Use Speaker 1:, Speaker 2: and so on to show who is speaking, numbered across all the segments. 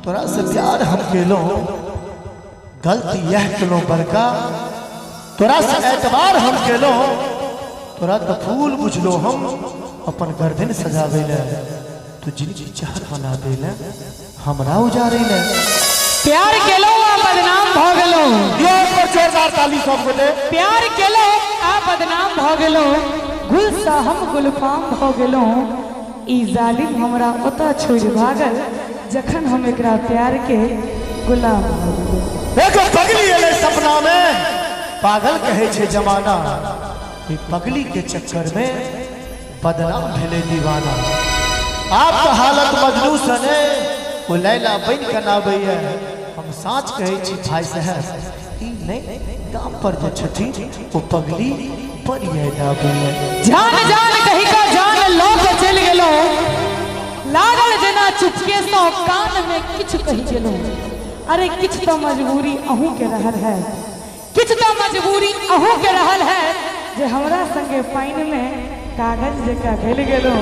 Speaker 1: तोरा से प्यार हम केलो गलती यह केलो बड़का तोरा से एतबार हम केलो तोरा तो फूल बुझलो हम अपन गर्दन सजावे ले तू जिनकी चाहत बना देले हमरा उजारे ले
Speaker 2: प्यार केलो आ बदनाम भ गेलो
Speaker 1: ये पर जोरदार ताली सब बोले
Speaker 2: प्यार केलो आ बदनाम भ गेलो गुल सा हम गुलफाम भ गेलो ई जालिम हमरा ओता छोड़ भागल जखन हम एकरा प्यार के गुलाम भ गेलो
Speaker 1: देखो पगली एले सपना में पागल कहे छे जमाना ये पगली के चक्कर में बदनाम भेले दीवाना आप तो हालत मजनू सने वो लैला बन के नाबै हम साच कहे छी भाई साहब ई नहीं दाम पर जे छथि वो पगली पर ये नाबै
Speaker 2: जान जान कहि का जान लो के चल गेलो लागल जना चुपके सो कान में किछ कहि गेलो अरे किछ तो मजबूरी अहू के रहल है किछ तो मजबूरी अहू के रहल है जे हमरा संगे पाइन में कागज जका भेल गेलो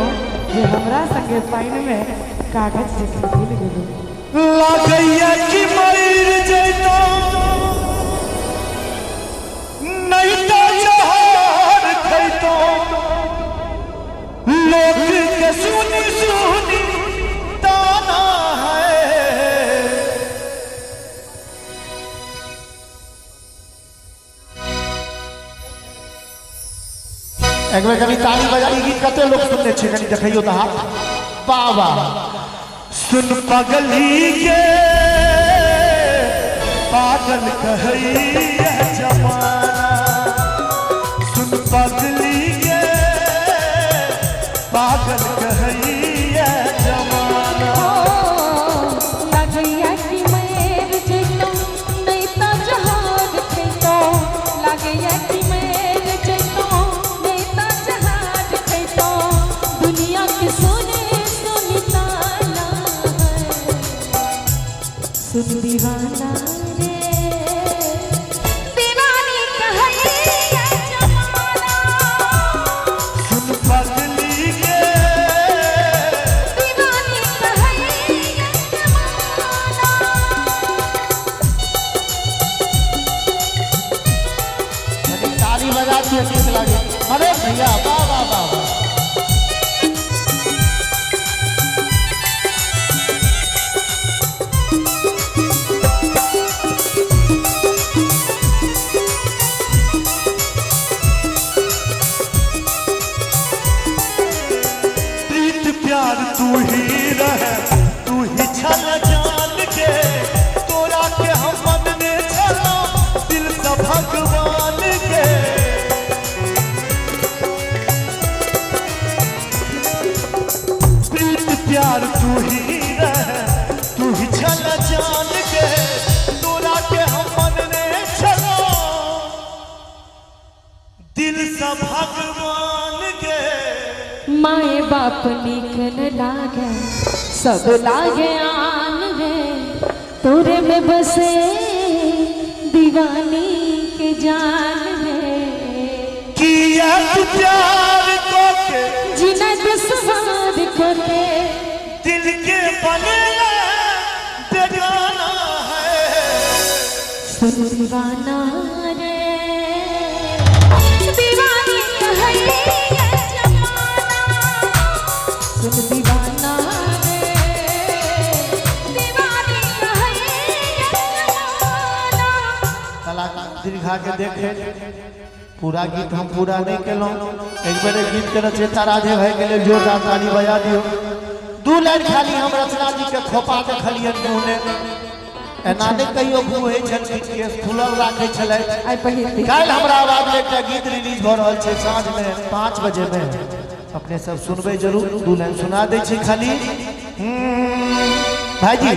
Speaker 2: जे हमरा संगे पाइन में कागज जका भेल गेलो
Speaker 1: लागैया कि मर जैतो नहीं तो जहर खैतो लोग के सुनी सुनी ताना है एक बार कभी ताली बजाई गीत कते लोग सुनने छे कनी देखियो त हाथ बाबा सुन पगली के पागल कहैया जमाना सुन पगली के पागल कहैया जमाना
Speaker 2: लागैया कि मेर जैतो नहीं तो जहाज खैतो लागैया कि मेर जैतो नहीं तो जहाज खैतो दुनिया के सोने सोनी ताना सुन दीवाना रे दीवानी कहैया जमाना
Speaker 1: सुन पगली के
Speaker 2: दीवानी कहैया जमाना
Speaker 1: कनी ताली बजा दिए गीत लागे अरे भैया वाह वाह वाह वाह प्रीत प्यार तू ही रह तू ही छल जान के तोरा के हम मन में छलो दिल से भगवान के प्रीत प्यार तू ही रह तू ही छल जान के तोरा के हम मन में छलो दिल से भगवान के
Speaker 2: माए बाप निकन लागे सब लागे आन रे तोरे में बसे दीवानी के जान रे
Speaker 1: किया तू प्यार को के
Speaker 2: जिनत सवार को के
Speaker 1: दिल के बने बेगाना है
Speaker 2: सुन दीवाना रे दीवानी कहैया जमाना सुन दीवाना रे दीवानी कहैया जमाना
Speaker 1: कलाकार दीर्घा के देखे पूरा गीत हम पूरा नहीं केलो एक बार गीत के रचयिता राधे भाई के लिए जोरदार ताली बजा दियो दू लाइन खाली हम रचना जी के खोपा देखलियन मुहने एना ने कहियो बुहे छल गीत के फुलल राखे छले
Speaker 2: आई पहिल
Speaker 1: काल हमरा आवाज में एक गीत रिलीज भ रहल छै साँझ में 5 बजे में अपने सब सुनबे जरूर दू लाइन सुना दे छी खाली भाईजी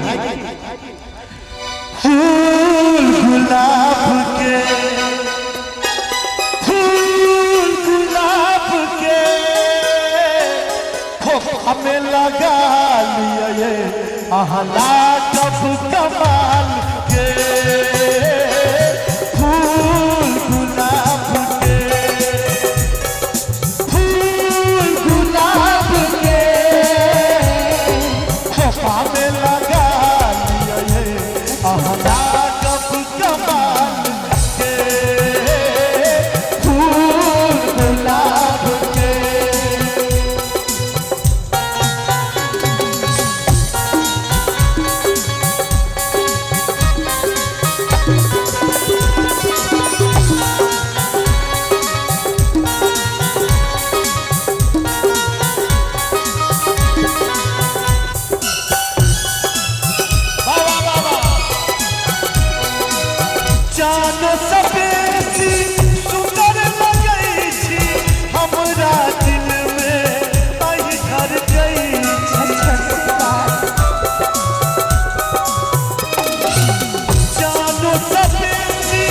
Speaker 1: फूल गुलाब के फूल गुलाब के खोपा में लगा लिया ये आहला कब कमाल के फूल गुलाब के फूल गुलाब के खोपा में लगा लिया जानो सपेसी सुंदर लगई छी हमरा दिल में आई घर गई जानो सपेसी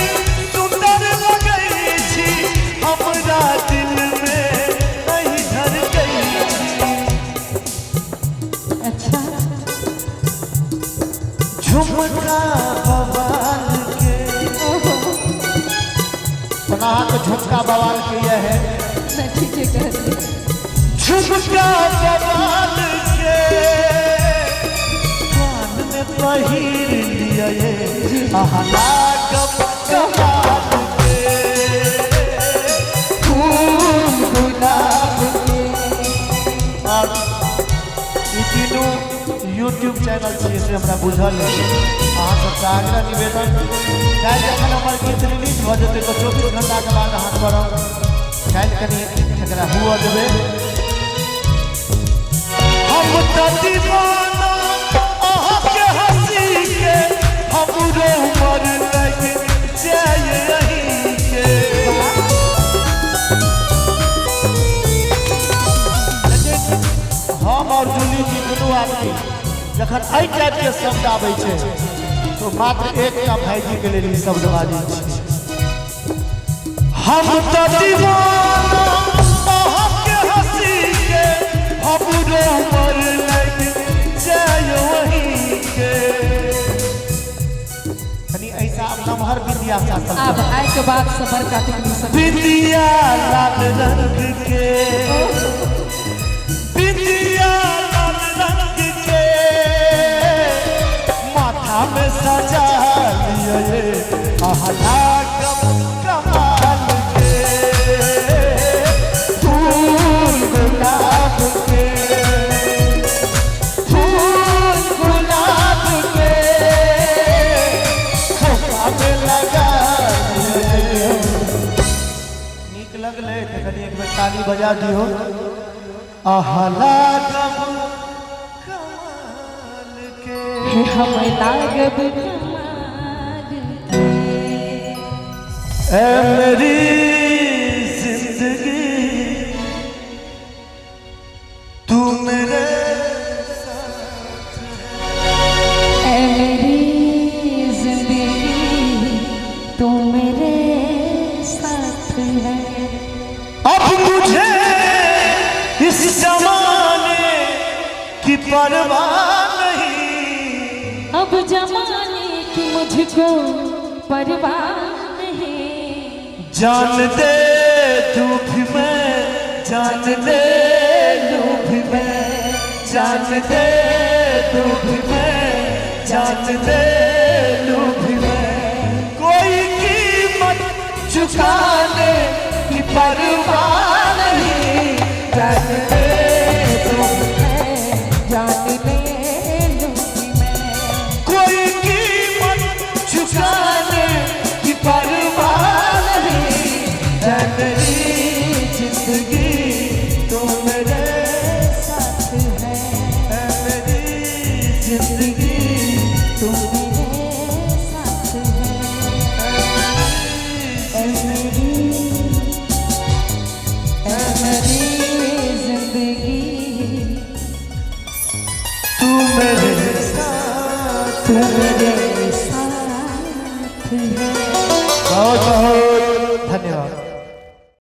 Speaker 1: सुंदर लगई छी हमरा दिल में आई घर गई
Speaker 2: अच्छा
Speaker 1: झुमका बवाल के सुना तो झुमका बवाल के यह है
Speaker 2: मैं ठीक है कह रही
Speaker 1: झुमका बवाल के कान में पहिर लिया ये आहला कमाल के फूल गुलाब के और ई तीनों YouTube चैनल से से हमरा बुझल है अहाँ सबके आग्रह निवेदन काल्हि जखन हमर गीत रिलीज भऽ जेतै तऽ 24 घंटा के बाद अहाँ करब काल्हि कनी एकरा हुआ देबै हम त दीवाना अहाँ के हंसी के हमरो उमर लग जाए रही के हम और जूली जी दुनू आदमी जखन एहि टाइप के शब्द आबै छै तो मात्र एकटा भाईजी के लेल ई शब्द बाजी छै हम त दीवाना अहाँ के हंसी के हमरो उमर लग जाए वही के कनी ऐसा अब नमहर विद्या शासन
Speaker 2: अब आए के बाद सबर का टेक्नीशियन
Speaker 1: विद्या लाल रंग के विद्या लाल रंग के माथा में सजा लिया ये आहला कमाल के फूल गुलाब के फूल गुलाब के खोपा में लगा लिया नीक लगले तो कनी एक बेर ताली बजा दियो आहला कमाल के
Speaker 2: हम लागब कमाल के
Speaker 1: ऐ मेरी जिंदगी तू मेरे
Speaker 2: ऐ मेरी जिंदगी तू मेरे साथ है
Speaker 1: अब मुझे इस जमाने की परवाह नहीं
Speaker 2: अब जमाने की मुझको परवाह नहीं
Speaker 1: जान दे तू भी मैं जान दे तू भी मैं जान दे तू भी मैं जान दे तू भी मैं कोई कीमत चुकाने की परवाह नहीं जान दे तू
Speaker 2: जान ले लूंगी मैं
Speaker 1: कोई कीमत चुकाने की परवाह नहीं मेरी जिंदगी तो मेरे
Speaker 2: साथ है
Speaker 1: मेरी जिंदगी
Speaker 2: तू मेरे साथ है ऐ मेरी जिंदगी
Speaker 1: तू मेरे साथ
Speaker 2: तू मेरे साथ है
Speaker 1: बहुत बहुत धन्यवाद।